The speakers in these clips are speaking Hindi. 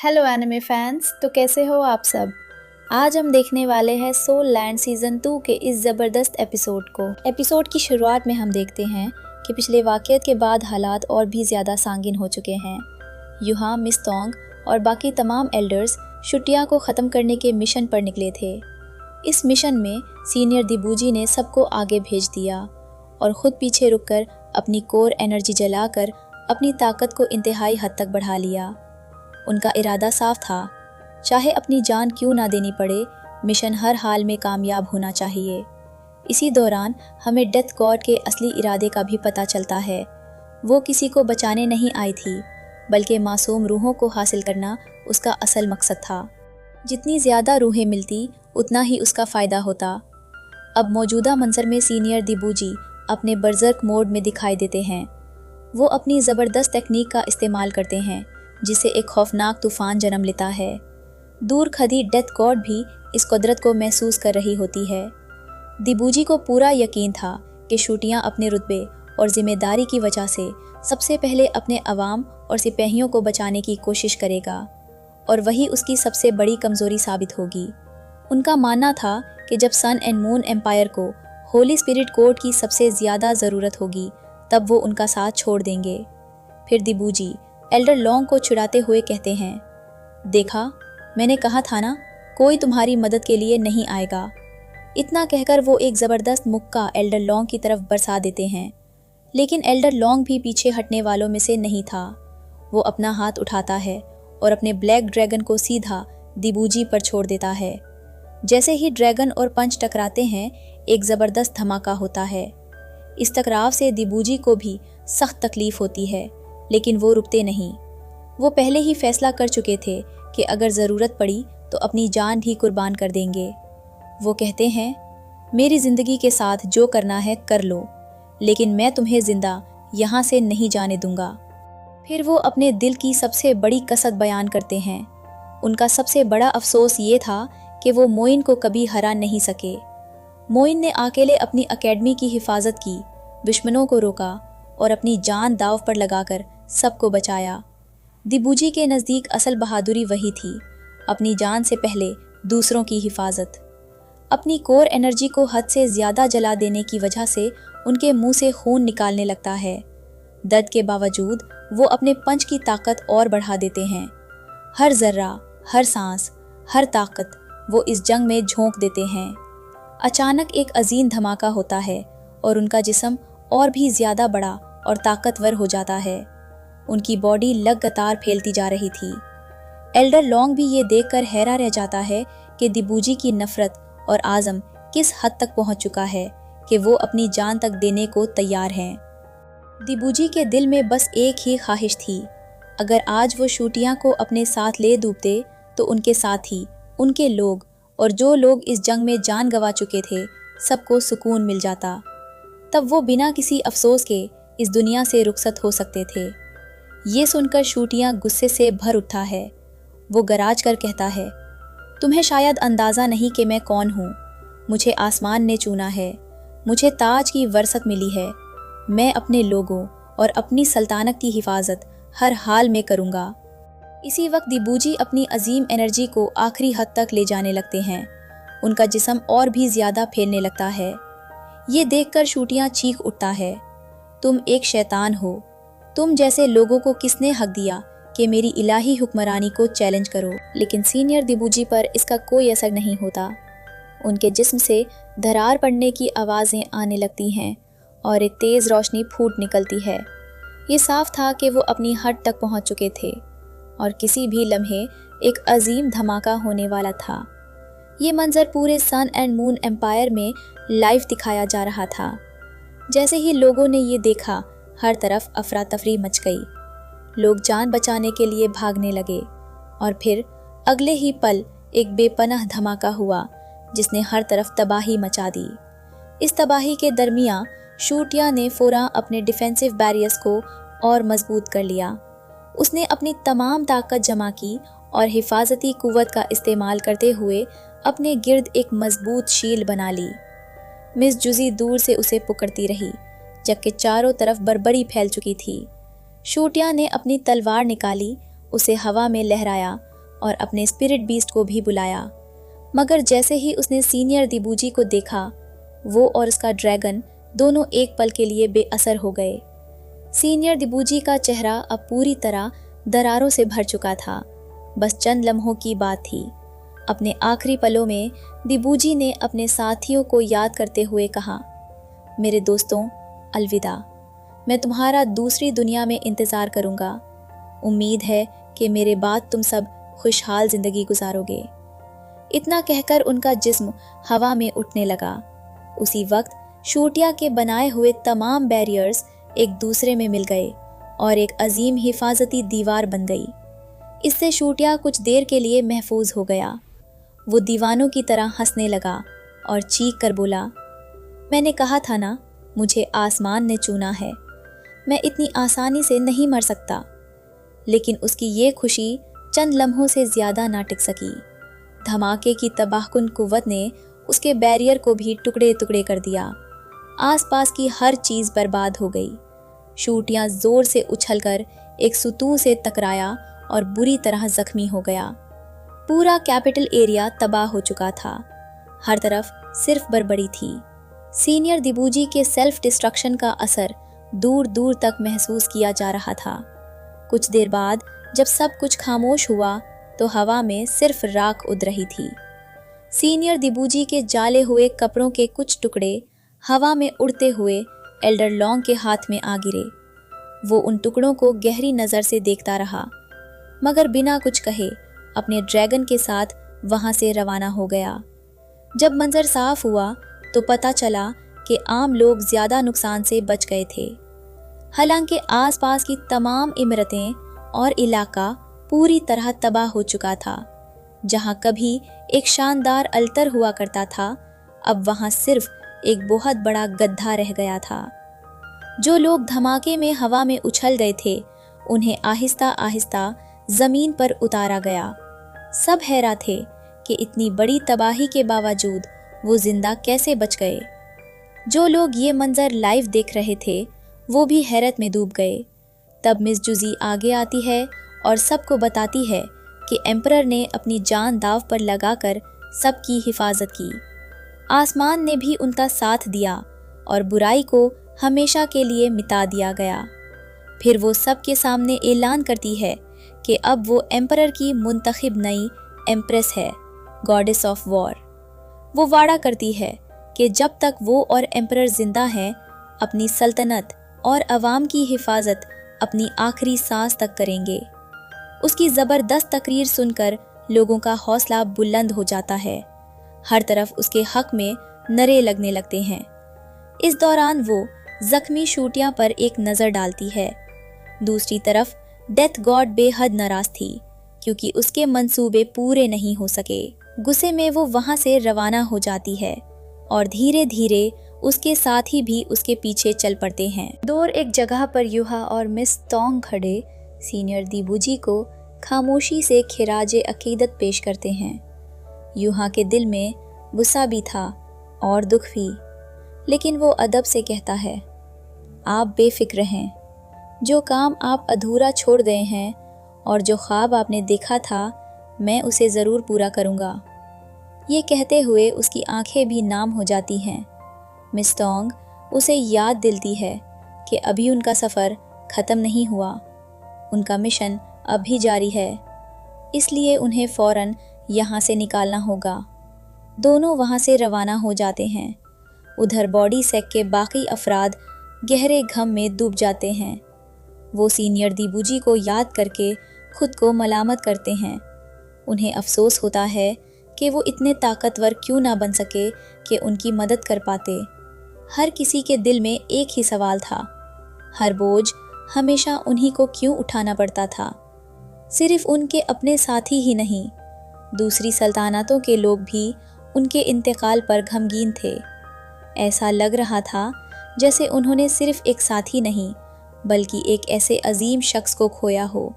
हेलो एनिमे फैंस, तो कैसे हो आप सब। आज हम देखने वाले हैं सोल लैंड सीजन 2 के इस ज़बरदस्त एपिसोड को। एपिसोड की शुरुआत में हम देखते हैं कि पिछले वाक़यात के बाद हालात और भी ज़्यादा संगीन हो चुके हैं। युहा, मिस तोंग और बाकी तमाम एल्डर्स शुटिया को ख़त्म करने के मिशन पर निकले थे। इस मिशन में सीनियर दिबूजी ने सबको आगे भेज दिया और ख़ुद पीछे रुककर अपनी कोर एनर्जी जलाकर अपनी ताकत को इंतहाई हद तक बढ़ा लिया। उनका इरादा साफ था, चाहे अपनी जान क्यों ना देनी पड़े, मिशन हर हाल में कामयाब होना चाहिए। इसी दौरान हमें डेथ गॉड के असली इरादे का भी पता चलता है। वो किसी को बचाने नहीं आई थी, बल्कि मासूम रूहों को हासिल करना उसका असल मकसद था। जितनी ज़्यादा रूहें मिलती उतना ही उसका फ़ायदा होता। अब मौजूदा मंजर में सीनियर दिबूजी अपने बर्ज़र्क मोड में दिखाई देते हैं। वो अपनी ज़बरदस्त टेक्निक का इस्तेमाल करते हैं, जिसे एक खौफनाक तूफान जन्म लेता है। दूर खड़ी डेथ गॉड भी इस कुदरत को महसूस कर रही होती है। दिबूजी को पूरा यकीन था कि शूटियाँ अपने रुतबे और जिम्मेदारी की वजह से सबसे पहले अपने अवाम और सिपाहियों को बचाने की कोशिश करेगा, और वही उसकी सबसे बड़ी कमज़ोरी साबित होगी। उनका मानना था कि जब सन एंड मून एम्पायर को होली स्पिरिट कोड की सबसे ज़्यादा ज़रूरत होगी, तब वो उनका साथ छोड़ देंगे। फिर दिबूजी एल्डर लॉन्ग को छुड़ाते हुए कहते हैं, देखा, मैंने कहा था ना, कोई तुम्हारी मदद के लिए नहीं आएगा। इतना कहकर वो एक ज़बरदस्त मुक्का एल्डर लॉन्ग की तरफ बरसा देते हैं, लेकिन एल्डर लॉन्ग भी पीछे हटने वालों में से नहीं था। वो अपना हाथ उठाता है और अपने ब्लैक ड्रैगन को सीधा दिबूजी पर छोड़ देता है। जैसे ही ड्रैगन और पंच टकराते हैं, एक ज़बरदस्त धमाका होता है। इस टकराव से दिबूजी को भी सख्त तकलीफ होती है, लेकिन वो रुकते नहीं। वो पहले ही फैसला कर चुके थे कि अगर ज़रूरत पड़ी तो अपनी जान भी कुर्बान कर देंगे। वो कहते हैं, मेरी ज़िंदगी के साथ जो करना है कर लो, लेकिन मैं तुम्हें ज़िंदा यहाँ से नहीं जाने दूंगा। फिर वो अपने दिल की सबसे बड़ी कसक बयान करते हैं। उनका सबसे बड़ा अफसोस ये था कि वो मोइन को कभी हरा नहीं सके। मोइन ने अकेले अपनी अकेडमी की हिफाजत की, दुश्मनों को रोका और अपनी जान दांव पर लगाकर सबको बचाया। दिबूजी के नज़दीक असल बहादुरी वही थी, अपनी जान से पहले दूसरों की हिफाजत। अपनी कोर एनर्जी को हद से ज़्यादा जला देने की वजह से उनके मुंह से खून निकालने लगता है। दर्द के बावजूद वो अपने पंच की ताकत और बढ़ा देते हैं। हर जर्रा, हर सांस, हर ताकत वो इस जंग में झोंक देते हैं। अचानक एक अजीम धमाका होता है और उनका जिस्म और भी ज़्यादा बड़ा और ताकतवर हो जाता है। उनकी बॉडी लगातार फैलती जा रही थी। एल्डर लॉन्ग भी ये देखकर हैरान रह जाता है कि दिबूजी की नफरत और आज़म किस हद तक पहुंच चुका है कि वो अपनी जान तक देने को तैयार हैं। दिबूजी के दिल में बस एक ही ख्वाहिश थी, अगर आज वो शूटिया को अपने साथ ले डूबते तो उनके साथी, उनके लोग और जो लोग इस जंग में जान गंवा चुके थे, सबको सुकून मिल जाता। तब वो बिना किसी अफसोस के इस दुनिया से रुखसत हो सकते थे। ये सुनकर शूटिया गुस्से से भर उठा है। वो गराज कर कहता है, तुम्हें शायद अंदाज़ा नहीं कि मैं कौन हूँ। मुझे आसमान ने चुना है, मुझे ताज की वरसत मिली है। मैं अपने लोगों और अपनी सल्तनत की हिफाजत हर हाल में करूँगा। इसी वक्त दिबूजी अपनी अजीम एनर्जी को आखिरी हद तक ले जाने लगते हैं। उनका जिस्म और भी ज़्यादा फैलने लगता है। ये देखकर शूटिया चीख उठता है, तुम एक शैतान हो। तुम जैसे लोगों को किसने हक दिया कि मेरी इलाही हुक्मरानी को चैलेंज करो। लेकिन सीनियर दिबूजी पर इसका कोई असर नहीं होता। उनके जिस्म से दरार पड़ने की आवाज़ें आने लगती हैं और एक तेज़ रोशनी फूट निकलती है। ये साफ था कि वो अपनी हद तक पहुंच चुके थे और किसी भी लम्हे एक अजीम धमाका होने वाला था। ये मंजर पूरे सन एंड मून एम्पायर में लाइव दिखाया जा रहा था। जैसे ही लोगों ने ये देखा, हर तरफ अफरा तफरी मच गई। लोग जान बचाने के लिए भागने लगे और फिर अगले ही पल एक बेपनाह धमाका हुआ, जिसने हर तरफ तबाही मचा दी। इस तबाही के दरमियान शूटिया ने फौरन अपने डिफेंसिव बैरियर्स को और मजबूत कर लिया। उसने अपनी तमाम ताकत जमा की और हिफाजती कुव्वत का इस्तेमाल करते हुए अपने गिर्द एक मजबूत शील्ड बना ली। मिस जुजी दूर से उसे पुकारती रही, जबकि चारों तरफ बर्बरी फैल चुकी थी। शूटिया ने अपनी तलवार निकाली, उसे हवा में लहराया और अपने स्पिरिट बीस्ट को भी बुलाया। मगर जैसे ही उसने सीनियर दिबूजी को देखा, वो और उसका ड्रैगन दोनों एक पल के लिए बेअसर हो गए। सीनियर दिबूजी का चेहरा अब पूरी तरह दरारों से भर चुका था। बस चंद लम्हों की बात थी। अपने आखिरी पलों में दिबूजी ने अपने साथियों को याद करते हुए कहा, मेरे दोस्तों, अलविदा। मैं तुम्हारा दूसरी दुनिया में इंतज़ार करूँगा। उम्मीद है कि मेरे बाद तुम सब खुशहाल ज़िंदगी गुजारोगे। इतना कहकर उनका जिस्म हवा में उठने लगा। उसी वक्त शूटिया के बनाए हुए तमाम बैरियर्स एक दूसरे में मिल गए और एक अजीम हिफाजती दीवार बन गई। इससे शूटिया कुछ देर के लिए महफूज हो गया। वो दीवानों की तरह हंसने लगा और चीख कर बोला, मैंने कहा था ना, मुझे आसमान ने चुना है। मैं इतनी आसानी से नहीं मर सकता। लेकिन उसकी ये खुशी चंद लम्हों से ज़्यादा ना टिक सकी। धमाके की तबाहकुन कुव्वत ने उसके बैरियर को भी टुकड़े टुकड़े कर दिया। आसपास की हर चीज़ बर्बाद हो गई। शूटियाँ ज़ोर से उछलकर एक सुतूह से टकराया और बुरी तरह जख्मी हो गया। पूरा कैपिटल एरिया तबाह हो चुका था। हर तरफ सिर्फ बड़बड़ी थी। सीनियर दिबूजी के सेल्फ डिस्ट्रक्शन का असर दूर दूर तक महसूस किया जा रहा था। कुछ देर बाद जब सब कुछ खामोश हुआ तो हवा में सिर्फ राख उड़ रही थी। सीनियर दिबूजी के जाले हुए कपड़ों के कुछ टुकड़े हवा में उड़ते हुए एल्डर लॉन्ग के हाथ में आ गिरे। वो उन टुकड़ों को गहरी नज़र से देखता रहा, मगर बिना कुछ कहे अपने ड्रैगन के साथ वहां से रवाना हो गया। जब मंजर साफ हुआ तो पता चला कि आम लोग ज़्यादा नुकसान से बच गए थे। हालांकि आसपास की तमाम इमारतें और इलाका पूरी तरह तबाह हो चुका था। जहां कभी एक शानदार अल्तर हुआ करता था, अब वहां सिर्फ एक बहुत बड़ा गड्ढा रह गया था। जो लोग धमाके में हवा में उछल गए थे, उन्हें आहिस्ता आहिस्ता जमीन पर उतारा गया। सब हैरान थे कि इतनी बड़ी तबाही के बावजूद वो जिंदा कैसे बच गए। जो लोग ये मंजर लाइव देख रहे थे, वो भी हैरत में डूब गए। तब मिस जुजी आगे आती है और सबको बताती है कि एम्परर ने अपनी जान दांव पर लगाकर सबकी हिफाजत की। आसमान ने भी उनका साथ दिया और बुराई को हमेशा के लिए मिटा दिया गया। फिर वो सबके सामने ऐलान करती है कि अब वो एम्परर की मुंतखब नई एम्प्रेस है, गॉडेस ऑफ वॉर। वो वादा करती है कि जब तक वो और एम्परर जिंदा हैं, अपनी सल्तनत और अवाम की हिफाजत अपनी आखिरी सांस तक करेंगे। उसकी ज़बरदस्त तकरीर सुनकर लोगों का हौसला बुलंद हो जाता है। हर तरफ उसके हक में नरे लगने लगते हैं। इस दौरान वो जख्मी शूटिया पर एक नज़र डालती है। दूसरी तरफ डेथ गॉड बेहद नाराज थी क्योंकि उसके मंसूबे पूरे नहीं हो सके। गुस्से में वो वहां से रवाना हो जाती है और धीरे धीरे उसके साथी भी उसके पीछे चल पड़ते हैं। दूर एक जगह पर यूहा और मिस तोंग खड़े सीनियर दिबूजी को खामोशी से खिराजे अकीदत पेश करते हैं। यूहा के दिल में गुस्सा भी था और दुख भी, लेकिन वो अदब से कहता है, आप बेफिक्र हैं। जो काम आप अधूरा छोड़ गए हैं और जो ख्वाब आपने देखा था, मैं उसे ज़रूर पूरा करूँगा। ये कहते हुए उसकी आंखें भी नाम हो जाती हैं। मिस तोंग उसे याद दिलाती है कि अभी उनका सफ़र ख़त्म नहीं हुआ, उनका मिशन अभी जारी है, इसलिए उन्हें फ़ौरन यहाँ से निकालना होगा। दोनों वहाँ से रवाना हो जाते हैं। उधर बॉडी सेक के बाकी अफराद गहरे गम में डूब जाते हैं। वो सीनियर दिबूजी को याद करके खुद को मलामत करते हैं। उन्हें अफसोस होता है कि वो इतने ताकतवर क्यों ना बन सके कि उनकी मदद कर पाते। हर किसी के दिल में एक ही सवाल था, हर बोझ हमेशा उन्हीं को क्यों उठाना पड़ता था। सिर्फ उनके अपने साथी ही नहीं, दूसरी सल्तनतों के लोग भी उनके इंतकाल पर गमगीन थे। ऐसा लग रहा था जैसे उन्होंने सिर्फ एक साथी नहीं, बल्कि एक ऐसे अजीम शख्स को खोया हो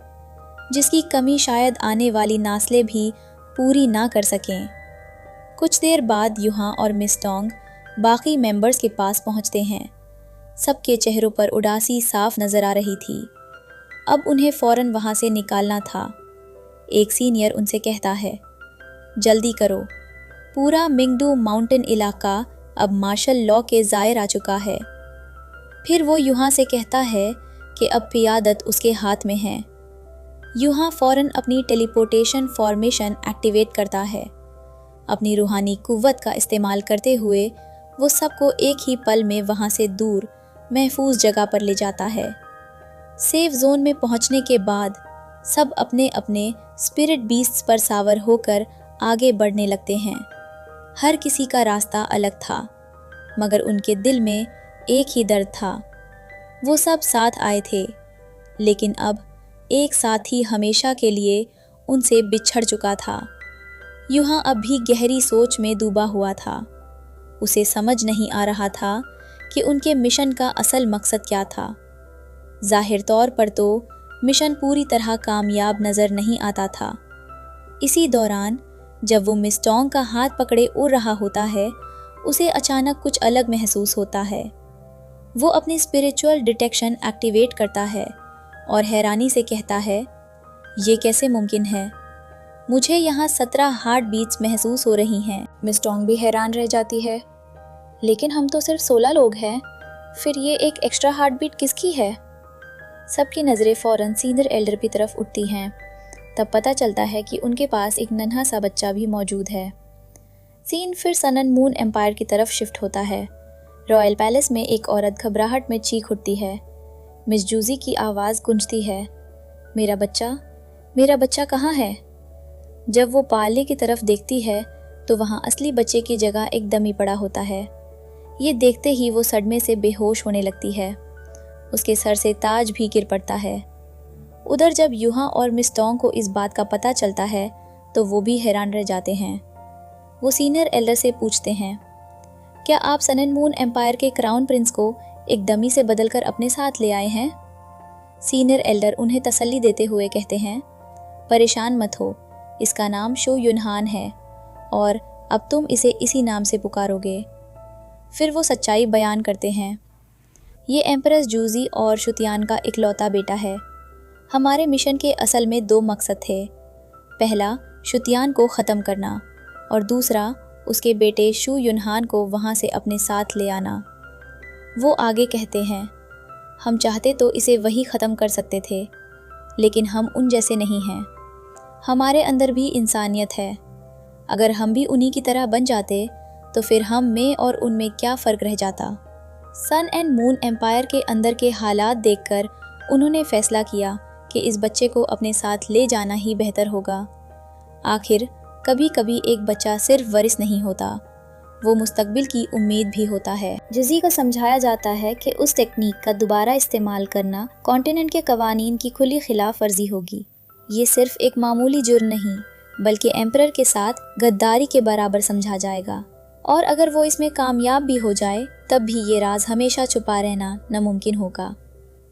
जिसकी कमी शायद आने वाली नस्लें भी पूरी ना कर सकें। कुछ देर बाद यूहा और मिस तोंग बाकी मेंबर्स के पास पहुंचते हैं। सबके चेहरों पर उदासी साफ नजर आ रही थी। अब उन्हें फ़ौरन वहां से निकालना था। एक सीनियर उनसे कहता है, जल्दी करो, पूरा मिंगडू माउंटेन इलाका अब मार्शल लॉ के ज़ायर आ चुका है। फिर वो यूहा से कहता है कि अब क़ियादत उसके हाथ में है। यूहा फ़ौरन अपनी टेलीपोर्टेशन फॉर्मेशन एक्टिवेट करता है। अपनी रूहानी कुव्वत का इस्तेमाल करते हुए वो सबको एक ही पल में वहाँ से दूर महफूज जगह पर ले जाता है। सेफ जोन में पहुँचने के बाद सब अपने अपने स्पिरिट बीस्ट्स पर सावर होकर आगे बढ़ने लगते हैं। हर किसी का रास्ता अलग था, मगर उनके दिल में एक ही दर्द था। वो सब साथ आए थे, लेकिन अब एक साथी हमेशा के लिए उनसे बिछड़ चुका था। यूहा अब भी गहरी सोच में डूबा हुआ था। उसे समझ नहीं आ रहा था कि उनके मिशन का असल मकसद क्या था। जाहिर तौर पर तो मिशन पूरी तरह कामयाब नज़र नहीं आता था। इसी दौरान जब वो मिस टोंग का हाथ पकड़े उड़ रहा होता है, उसे अचानक कुछ अलग महसूस होता है। वो अपनी स्पिरिचुअल डिटेक्शन एक्टिवेट करता है और हैरानी से कहता है, ये कैसे मुमकिन है? मुझे यहाँ 17 हार्ट बीट्स महसूस हो रही हैं। मिस टोंग भी हैरान रह जाती है, लेकिन हम तो सिर्फ 16 लोग हैं, फिर ये एक एक्स्ट्रा हार्ट बीट किसकी है? सबकी नज़रें फ़ौरन सीनियर एल्डर की तरफ उठती हैं। तब पता चलता है कि उनके पास एक नन्हा सा बच्चा भी मौजूद है। सीन फिर सन एंड मून एम्पायर की तरफ शिफ्ट होता है। रॉयल पैलेस में एक औरत घबराहट में चीख उठती है। मिस जूजी की आवाज़ गूंजती है, मेरा बच्चा कहाँ है? जब वो पाले की तरफ देखती है तो वहाँ असली बच्चे की जगह एक डमी पड़ा होता है। ये देखते ही वो सदमे से बेहोश होने लगती है। उसके सर से ताज भी गिर पड़ता है। उधर जब यूहा और मिस टोंग को इस बात का पता चलता है तो वो भी हैरान रह जाते हैं। वो सीनियर एल्डर से पूछते हैं, क्या आप सन एंड मून एम्पायर के क्राउन प्रिंस को एक डमी से बदलकर अपने साथ ले आए हैं? सीनियर एल्डर उन्हें तसल्ली देते हुए कहते हैं, परेशान मत हो, इसका नाम शो युनहान है और अब तुम इसे इसी नाम से पुकारोगे। फिर वो सच्चाई बयान करते हैं, ये एम्परेस जूजी और शुतियान का इकलौता बेटा है। हमारे मिशन के असल में 2 मकसद थे। पहला शुतियान को ख़त्म करना और दूसरा उसके बेटे शू युनहान को वहाँ से अपने साथ ले आना। वो आगे कहते हैं, हम चाहते तो इसे वही ख़त्म कर सकते थे, लेकिन हम उन जैसे नहीं हैं। हमारे अंदर भी इंसानियत है। अगर हम भी उन्हीं की तरह बन जाते तो फिर हम में और उनमें क्या फ़र्क रह जाता। सन एंड मून एम्पायर के अंदर के हालात देखकर उन्होंने फ़ैसला किया कि इस बच्चे को अपने साथ ले जाना ही बेहतर होगा। आखिर कभी कभी एक बच्चा सिर्फ वारिस नहीं होता, वो मुस्तकबिल की उम्मीद भी होता है। जुजी को समझाया जाता है कि उस टेक्निक का दोबारा इस्तेमाल करना कॉन्टिनेंट के कवानीन की खुली खिलाफ वर्जी होगी। ये सिर्फ एक मामूली जुर्म नहीं, बल्कि एम्परर के साथ गद्दारी के बराबर समझा जाएगा, और अगर वो इसमें कामयाब भी हो जाए तब भी ये राज हमेशा छुपा रहना नामुमकिन होगा।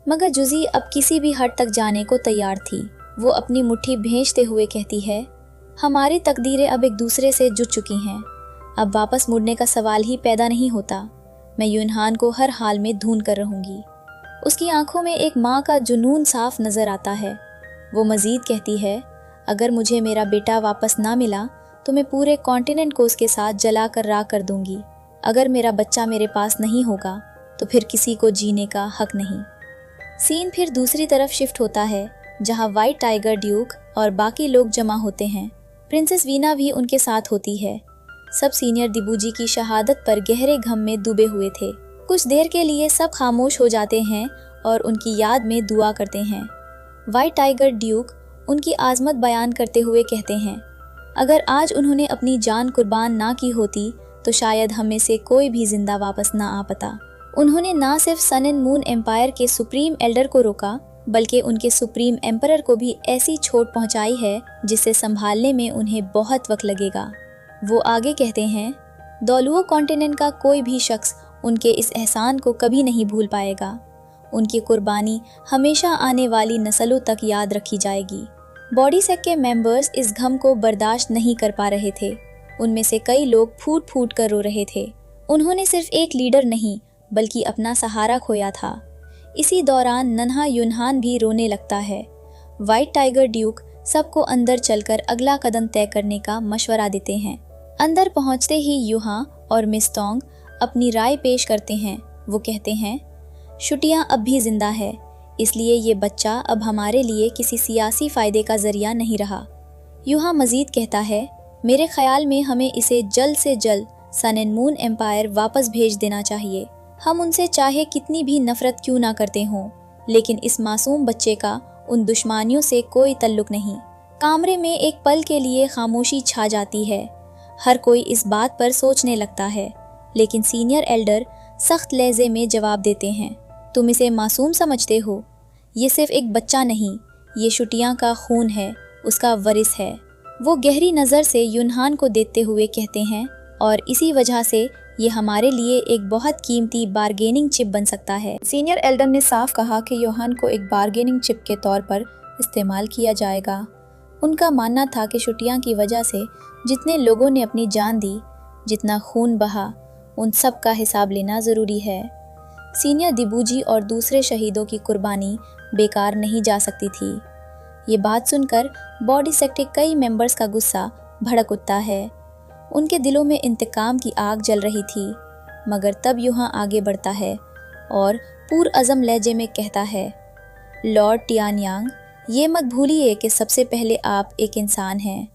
मगर जुजी अब किसी भी हद तक जाने को तैयार थी। वो अपनी मुट्ठी भेजते हुए कहती है, हमारी तकदीरें अब एक दूसरे से जुड़ चुकी हैं। अब वापस मुड़ने का सवाल ही पैदा नहीं होता। मैं युनहान को हर हाल में ढूंढ कर रहूंगी। उसकी आंखों में एक माँ का जुनून साफ नजर आता है। वो मजीद कहती है, अगर मुझे मेरा बेटा वापस ना मिला तो मैं पूरे कॉन्टिनेंट को उसके साथ जला कर राख कर दूंगी। अगर मेरा बच्चा मेरे पास नहीं होगा तो फिर किसी को जीने का हक नहीं। सीन फिर दूसरी तरफ शिफ्ट होता है, जहाँ व्हाइट टाइगर ड्यूक और बाकी लोग जमा होते हैं। प्रिंसेस वीना भी उनके साथ होती है। सब सीनियर दिबूजी की शहादत पर गहरे गम में डूबे हुए थे। कुछ देर के लिए सब खामोश हो जाते हैं और उनकी याद में दुआ करते हैं। व्हाइट टाइगर ड्यूक उनकी आजमत बयान करते हुए कहते हैं, अगर आज उन्होंने अपनी जान कुर्बान ना की होती तो शायद हम में से कोई भी जिंदा वापस ना आ पाता। उन्होंने ना सिर्फ सन एंड मून एम्पायर के सुप्रीम एल्डर को रोका, बल्कि उनके सुप्रीम एम्परर को भी ऐसी चोट पहुंचाई है जिसे संभालने में उन्हें बहुत वक्त लगेगा। वो आगे कहते हैं, दौलुओ कॉन्टिनेंट का कोई भी शख्स उनके इस एहसान को कभी नहीं भूल पाएगा। उनकी कुर्बानी हमेशा आने वाली नस्लों तक याद रखी जाएगी। बॉडी सेक के मेंबर्स इस गम को बर्दाश्त नहीं कर पा रहे थे। उनमें से कई लोग फूट फूट कर रो रहे थे। उन्होंने सिर्फ एक लीडर नहीं बल्कि अपना सहारा खोया था। इसी दौरान नन्हा युनहान भी रोने लगता है। व्हाइट टाइगर ड्यूक सबको अंदर चलकर अगला कदम तय करने का मशवरा देते हैं। अंदर पहुंचते ही यूहा और मिस तोंग अपनी राय पेश करते हैं। वो कहते हैं, शुटिया अब भी जिंदा है, इसलिए ये बच्चा अब हमारे लिए किसी सियासी फायदे का जरिया नहीं रहा। यूहा मजीद कहता है, मेरे ख्याल में हमें इसे जल्द से जल्द सन एंड मून एम्पायर वापस भेज देना चाहिए। हम उनसे चाहे कितनी भी नफरत क्यों ना करते हों, लेकिन इस मासूम बच्चे का उन दुश्मनियों से कोई तल्लुक नहीं। कमरे में एक पल के लिए खामोशी छा जाती है। हर कोई इस बात पर सोचने लगता है, लेकिन सीनियर एल्डर सख्त लहजे में जवाब देते हैं, तुम इसे मासूम समझते हो? ये सिर्फ एक बच्चा नहीं, ये शुटिया का खून है, उसका वरिस है। वो गहरी नज़र से यूनहान को देखते हुए कहते हैं, और इसी वजह से ये हमारे लिए एक बहुत कीमती बार्गेनिंग चिप बन सकता है। सीनियर एल्डर ने साफ कहा कि यूहान को एक बार्गेनिंग चिप के तौर पर इस्तेमाल किया जाएगा। उनका मानना था कि शुटिया की वजह से जितने लोगों ने अपनी जान दी, जितना खून बहा, उन सब का हिसाब लेना ज़रूरी है। सीनियर दिबूजी और दूसरे शहीदों की कुर्बानी बेकार नहीं जा सकती थी। ये बात सुनकर बॉडी सेक्ट के कई मेंबर्स का गुस्सा भड़क उठता है। उनके दिलों में इंतकाम की आग जल रही थी, मगर तब यूहा आगे बढ़ता है और पुरअज़म लहजे में कहता है, लॉर्ड टियानयांग, ये मत भूलिए कि सबसे पहले आप एक इंसान हैं।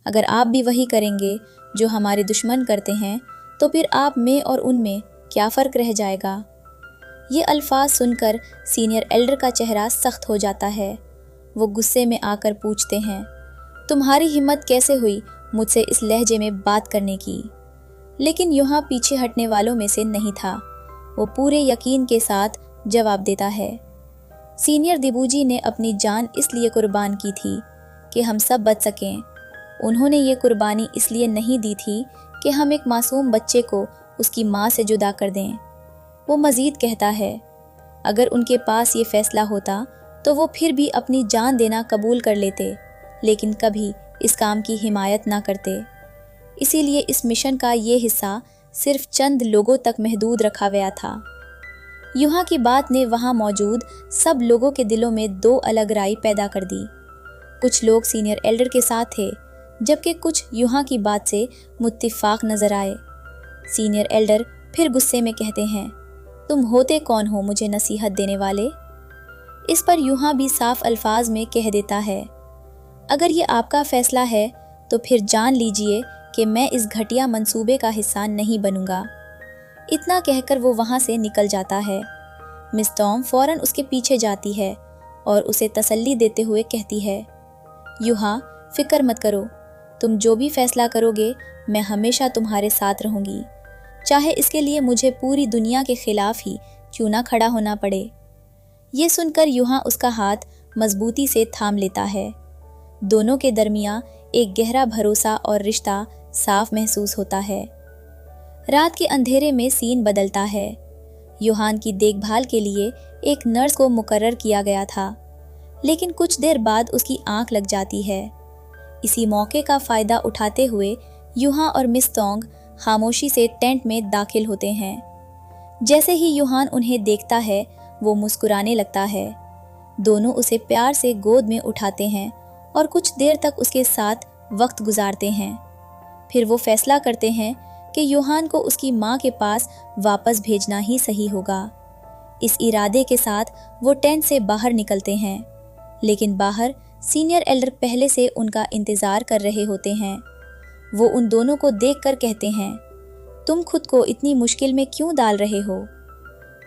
अगर आप भी वही करेंगे जो हमारे दुश्मन करते हैं, तो फिर आप में और उनमें क्या फ़र्क रह जाएगा। ये अल्फाज सुनकर सीनियर एल्डर का चेहरा सख्त हो जाता है। वो गुस्से में आकर पूछते हैं, तुम्हारी हिम्मत कैसे हुई मुझसे इस लहजे में बात करने की? लेकिन यूहा पीछे हटने वालों में से नहीं था। वो पूरे यकीन के साथ जवाब देता है, सीनियर दिबूजी ने अपनी जान इसलिए कुर्बान की थी कि हम सब बच सकें। उन्होंने ये कुर्बानी इसलिए नहीं दी थी कि हम एक मासूम बच्चे को उसकी माँ से जुदा कर दें। वो मज़ीद कहता है, अगर उनके पास ये फ़ैसला होता तो वो फिर भी अपनी जान देना कबूल कर लेते, लेकिन कभी इस काम की हिमायत ना करते। इसीलिए इस मिशन का ये हिस्सा सिर्फ चंद लोगों तक महदूद रखा गया था। यूहा की बात ने वहाँ मौजूद सब लोगों के दिलों में दो अलग राय पैदा कर दी। कुछ लोग सीनियर एल्डर के साथ थे, जबकि कुछ यूहा की बात से मुत्तिफाक नजर आए। सीनियर एल्डर फिर गुस्से में कहते हैं, तुम होते कौन हो मुझे नसीहत देने वाले? इस पर यूहा भी साफ अल्फाज में कह देता है, अगर ये आपका फैसला है तो फिर जान लीजिए कि मैं इस घटिया मंसूबे का हिस्सा नहीं बनूंगा। इतना कहकर वो वहाँ से निकल जाता है। मिस टॉम फौरन उसके पीछे जाती है और उसे तसल्ली देते हुए कहती है, यूहा, फिक्र मत करो, तुम जो भी फैसला करोगे मैं हमेशा तुम्हारे साथ रहूंगी, चाहे इसके लिए मुझे पूरी दुनिया के खिलाफ ही क्यों ना खड़ा होना पड़े। ये सुनकर यूहा उसका हाथ मजबूती से थाम लेता है। दोनों के दरमियां एक गहरा भरोसा और रिश्ता साफ महसूस होता है। रात के अंधेरे में सीन बदलता है। यूहान की देखभाल के लिए एक नर्स को मुकर्रर किया गया था, लेकिन कुछ देर बाद उसकी आंख लग जाती है। इसी मौके का फ़ायदा उठाते हुए यूहा और मिस तोंग खामोशी से टेंट में दाखिल होते हैं। जैसे ही यूहान उन्हें देखता है वो मुस्कुराने लगता है। दोनों उसे प्यार से गोद में उठाते हैं और कुछ देर तक उसके साथ वक्त गुजारते हैं। फिर वो फैसला करते हैं कि यूहान को उसकी माँ के पास वापस भेजना ही सही होगा। इस इरादे के साथ वो टेंट से बाहर निकलते हैं, लेकिन बाहर सीनियर एल्डर पहले से उनका इंतज़ार कर रहे होते हैं। वो उन दोनों को देखकर कहते हैं, तुम खुद को इतनी मुश्किल में क्यों डाल रहे हो?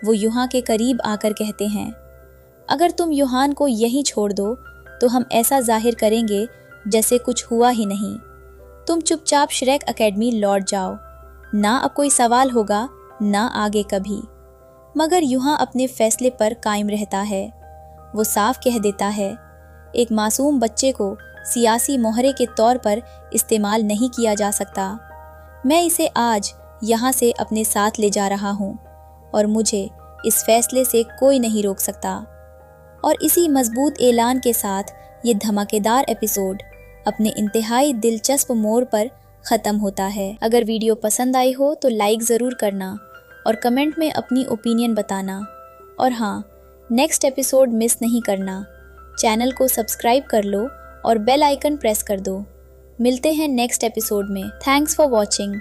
वो यूहा के करीब आकर कहते हैं, अगर तुम यूहान को यहीं छोड़ दो तो हम ऐसा जाहिर करेंगे जैसे कुछ हुआ ही नहीं। तुम चुपचाप श्रेक एकेडमी लौट जाओ, ना अब कोई सवाल होगा ना आगे कभी। मगर यूहा अपने फैसले पर कायम रहता है। वो साफ कह देता है, एक मासूम बच्चे को सियासी मोहरे के तौर पर इस्तेमाल नहीं किया जा सकता। मैं इसे आज यहाँ से अपने साथ ले जा रहा हूँ और मुझे इस फैसले से कोई नहीं रोक सकता। और इसी मजबूत ऐलान के साथ ये धमाकेदार एपिसोड अपने इंतहाई दिलचस्प मोड़ पर ख़त्म होता है। अगर वीडियो पसंद आई हो तो लाइक ज़रूर करना और कमेंट में अपनी ओपिनियन बताना। और हाँ, नेक्स्ट एपिसोड मिस नहीं करना। चैनल को सब्सक्राइब कर लो और बेल आइकन प्रेस कर दो। मिलते हैं नेक्स्ट एपिसोड में। Thanks for watching.